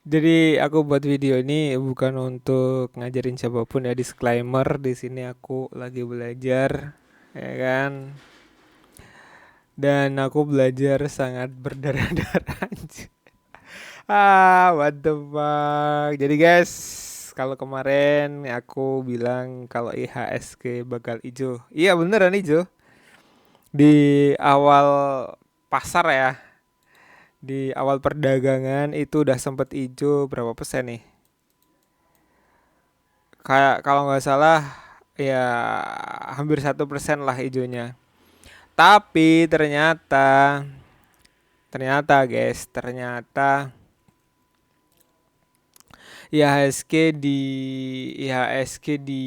Jadi aku buat video ini bukan untuk ngajarin siapapun ya, disclaimer di sini aku lagi belajar ya kan. Dan aku belajar sangat berdarah-darah anjir. What the fuck. Jadi guys, kalau kemarin aku bilang kalau IHSG bakal hijau. Iya beneran hijau. Di awal pasar ya, di awal perdagangan itu udah sempet hijau berapa persen nih? Kayak kalau nggak salah ya hampir 1% lah hijaunya. Tapi ternyata guys, ternyata IHSG di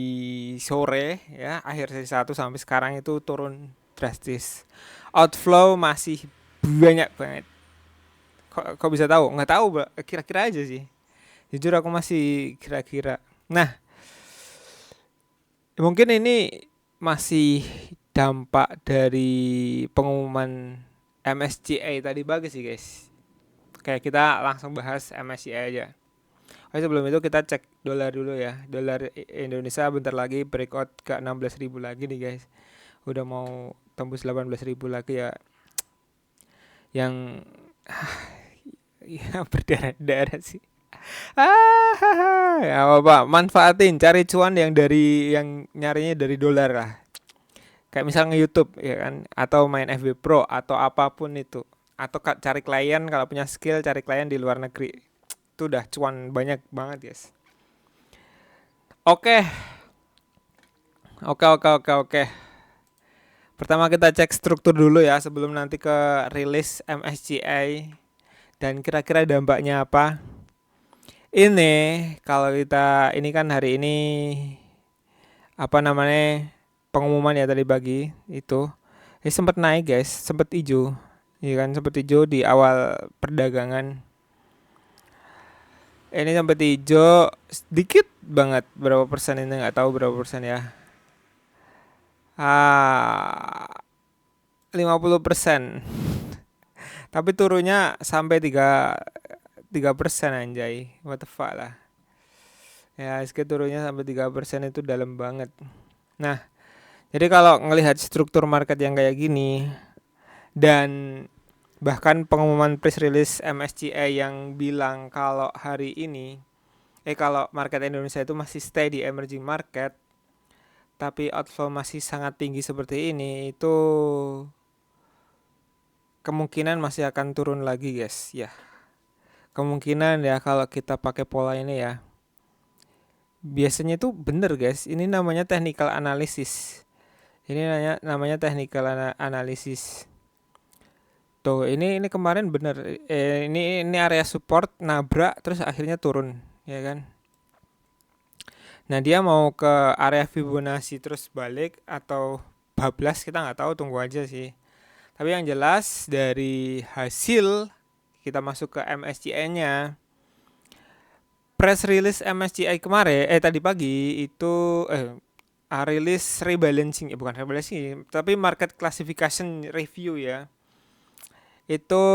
sore ya akhir sesi satu sampai sekarang itu turun drastis. Outflow masih banyak banget. Kok bisa tahu? Nggak tahu, Mbak. Kira-kira aja sih. Jujur aku masih kira-kira. Nah, mungkin ini masih dampak dari pengumuman MSCI tadi bagus sih guys. Kayak kita langsung bahas MSCI aja. Oke, sebelum itu kita cek dolar dulu ya. Dolar Indonesia bentar lagi breakout ke 16.000 lagi nih guys. Udah mau tembus 18.000 lagi ya. Yang ya berdarah-darah sih. Ya apa, manfaatin cari cuan yang nyarinya dari dolar lah. Kayak misalnya YouTube ya kan, atau main FB Pro atau apapun itu, atau cari klien kalau punya skill, cari klien di luar negeri, itu udah cuan banyak banget guys. Oke, oke. Pertama kita cek struktur dulu ya sebelum nanti ke rilis MSCI dan kira-kira dampaknya apa. Ini kalau kita ini kan hari ini apa namanya, pengumuman ya tadi pagi itu. Ini sempat naik guys, sempat hijau. Iya kan sempat hijau di awal perdagangan. Ini sempat hijau sedikit banget, berapa persen ini nggak tahu berapa persen ya. 50%. Tapi turunnya sampai 3% anjay. What the fuck lah. Ya, SK turunnya sampai 3% itu dalam banget. Nah, jadi kalau ngelihat struktur market yang kayak gini dan bahkan pengumuman press release MSCI yang bilang kalau hari ini kalau market Indonesia itu masih stay di emerging market tapi outflow masih sangat tinggi seperti ini, itu kemungkinan masih akan turun lagi guys ya. Kemungkinan ya kalau kita pakai pola ini ya. Biasanya itu bener guys, ini namanya technical analysis. Ini namanya technical analysis. Tuh, ini kemarin bener. Ini area support nabrak terus akhirnya turun, ya kan? Nah, dia mau ke area Fibonacci terus balik atau bablas kita nggak tahu, tunggu aja sih. Tapi yang jelas dari hasil kita masuk ke MSCI-nya. Press release MSCI kemarin tadi pagi itu rilis rebalancing, bukan rebalancing, tapi market classification review ya. Itu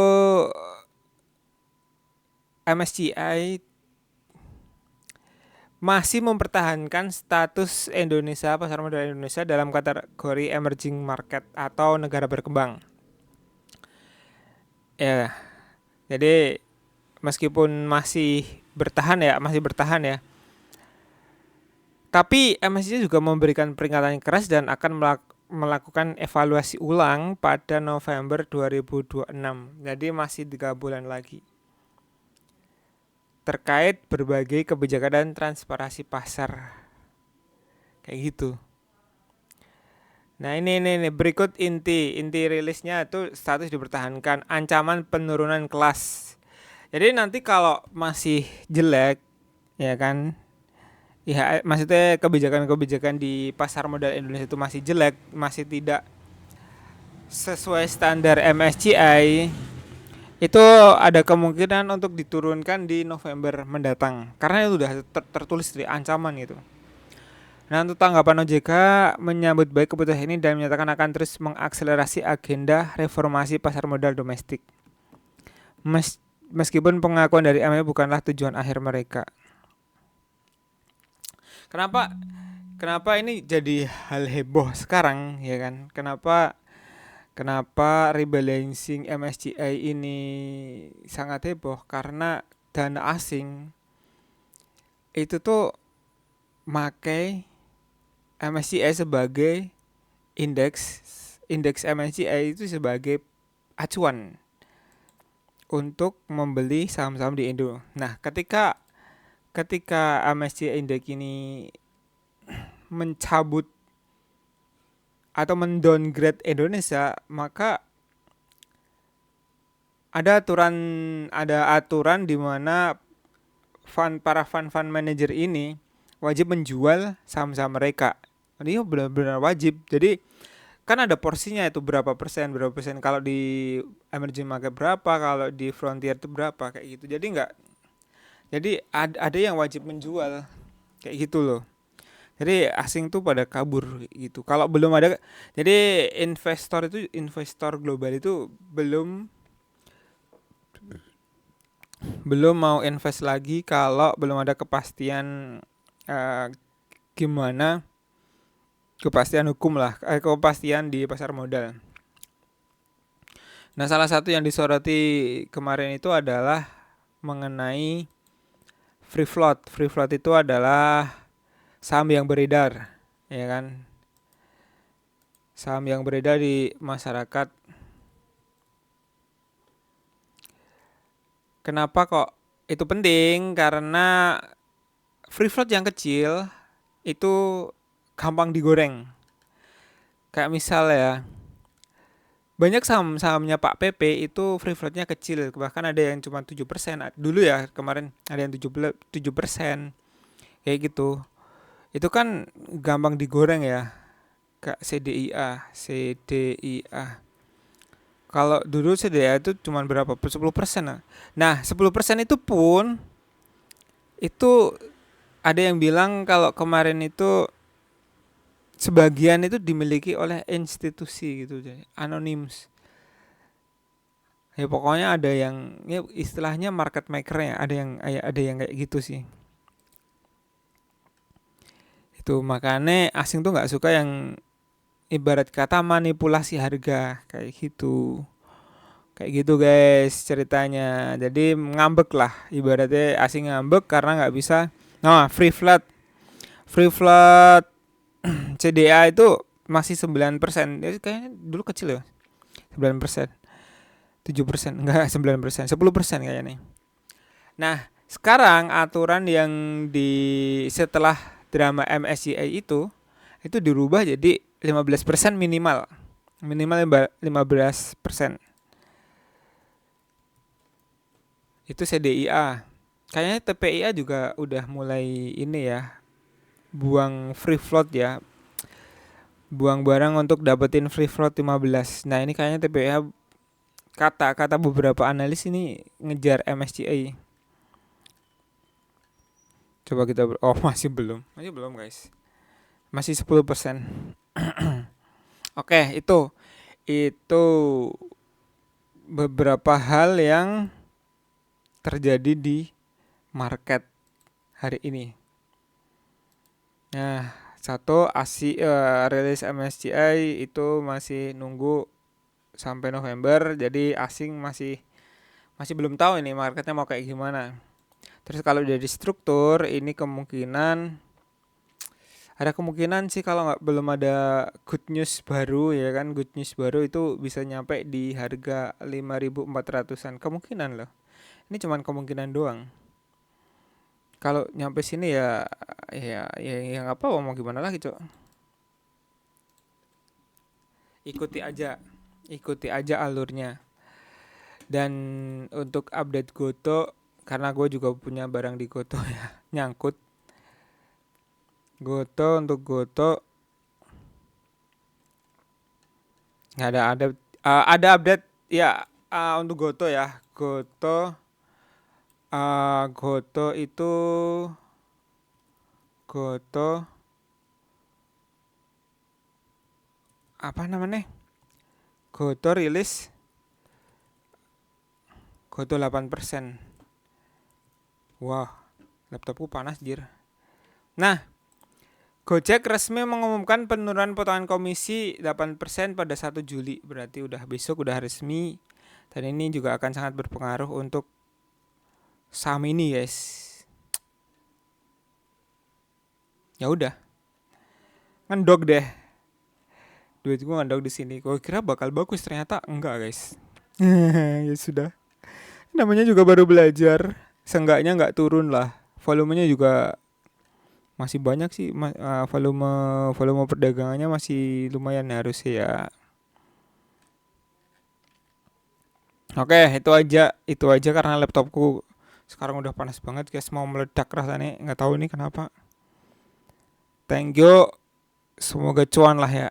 MSCI masih mempertahankan status Indonesia, pasar modal Indonesia dalam kategori emerging market atau negara berkembang. Ya, jadi meskipun masih bertahan ya. Tapi MSCI juga memberikan peringatan keras dan akan melakukan evaluasi ulang pada November 2026. Jadi masih 3 bulan lagi. Terkait berbagai kebijakan dan transparansi pasar. Kayak gitu. Nah, ini berikut inti rilisnya itu status dipertahankan, ancaman penurunan kelas. Jadi nanti kalau masih jelek ya kan, ya maksudnya kebijakan-kebijakan di pasar modal Indonesia itu masih jelek, masih tidak sesuai standar MSCI, itu ada kemungkinan untuk diturunkan di November mendatang karena itu sudah tertulis di ancaman gitu. Nah, untuk tanggapan OJK menyambut baik keputusan ini dan menyatakan akan terus mengakselerasi agenda reformasi pasar modal domestik. meskipun pengakuan dari MLF bukanlah tujuan akhir mereka. Kenapa kenapa ini jadi hal heboh sekarang ya kan? Kenapa rebalancing MSCI ini sangat heboh? Karena dana asing itu tuh pakai MSCI sebagai indeks indeks MSCI itu sebagai acuan untuk membeli saham-saham di Indo. Nah, ketika ketika MSCI Index ini mencabut atau mendowngrade Indonesia, maka ada aturan ada aturan di mana para fund manager ini wajib menjual saham-saham mereka. Ini benar-benar wajib. Jadi kan ada porsinya itu berapa persen kalau di emerging market berapa, kalau di frontier itu berapa kayak gitu. Jadi ada yang wajib menjual kayak gitu loh. Jadi asing tuh pada kabur gitu. Kalau belum ada, jadi investor global itu belum mau invest lagi kalau belum ada kepastian eh, gimana kepastian hukum lah, kepastian di pasar modal. Nah, salah satu yang disoroti kemarin itu adalah mengenai free float. Free float itu adalah saham yang beredar, ya kan? Saham yang beredar di masyarakat. Kenapa kok itu penting? Karena free float yang kecil itu gampang digoreng. Kayak misal ya, banyak saham-sahamnya Pak PP itu free floatnya kecil, bahkan ada yang cuma 7%. Dulu ya, kemarin ada yang 7% kayak gitu. Itu kan gampang digoreng ya, Kak. CDIA. Kalau dulu CDIA itu cuma berapa? 10%. Nah, 10% itu pun itu ada yang bilang kalau kemarin itu sebagian itu dimiliki oleh institusi gitu, jadi anonimus. Ya pokoknya ada yang ya istilahnya market maker ya, ada yang kayak gitu sih. Itu makanya asing tuh nggak suka yang ibarat kata manipulasi harga kayak gitu. Kayak gitu guys ceritanya. Jadi ngambek lah, ibaratnya asing ngambek karena nggak bisa. Nah, free float CDA itu masih 9%. Jadi kayaknya dulu kecil ya. 9%, 7%, enggak 9%, 10% kayaknya. Nah, sekarang aturan yang di setelah drama MSCI itu dirubah jadi 15% minimal. Minimal 15%. Itu CDIA. Kayaknya TPIA juga udah mulai ini ya, buang free float ya. Buang barang untuk dapetin free float 15. Nah, ini kayaknya TPIA, kata beberapa analis ini ngejar MSCI. Coba kita oh masih belum. Masih belum, guys. Masih 10%. Oke, itu beberapa hal yang terjadi di market hari ini. Nah, satu rilis MSCI itu masih nunggu sampai November, jadi asing masih belum tahu ini marketnya mau kayak gimana. Terus kalau dari struktur ini ada kemungkinan sih kalau nggak belum ada good news baru ya kan, good news baru itu bisa nyampe di harga 5.400-an kemungkinan loh. Ini cuman kemungkinan doang. Kalau nyampe sini ya nggak apa mau gimana lagi, Cok. Ikuti aja. Ikuti aja alurnya. Dan untuk update Goto, karena gue juga punya barang di Goto ya, nyangkut. Untuk Goto nggak ada update ya. Untuk Goto ya, Goto itu Goto apa namanya? Goto rilis Goto 8%. Wah, laptopku panas jir. Nah, Gojek resmi mengumumkan penurunan potongan komisi 8% pada 1 Juli. Berarti besok udah resmi. Dan ini juga akan sangat berpengaruh untuk saham ini, guys. Ya udah. Ngendog deh. Duitku ngendog di sini. Gue kira bakal bagus, ternyata enggak, guys. Ya sudah. Namanya juga baru belajar. Seenggaknya nggak turun lah. Volumenya juga masih banyak sih, volume perdagangannya masih lumayan harus ya. Oke, itu aja karena laptopku sekarang udah panas banget guys, mau meledak rasanya, nggak tahu nih kenapa. Thank you, semoga cuan lah ya.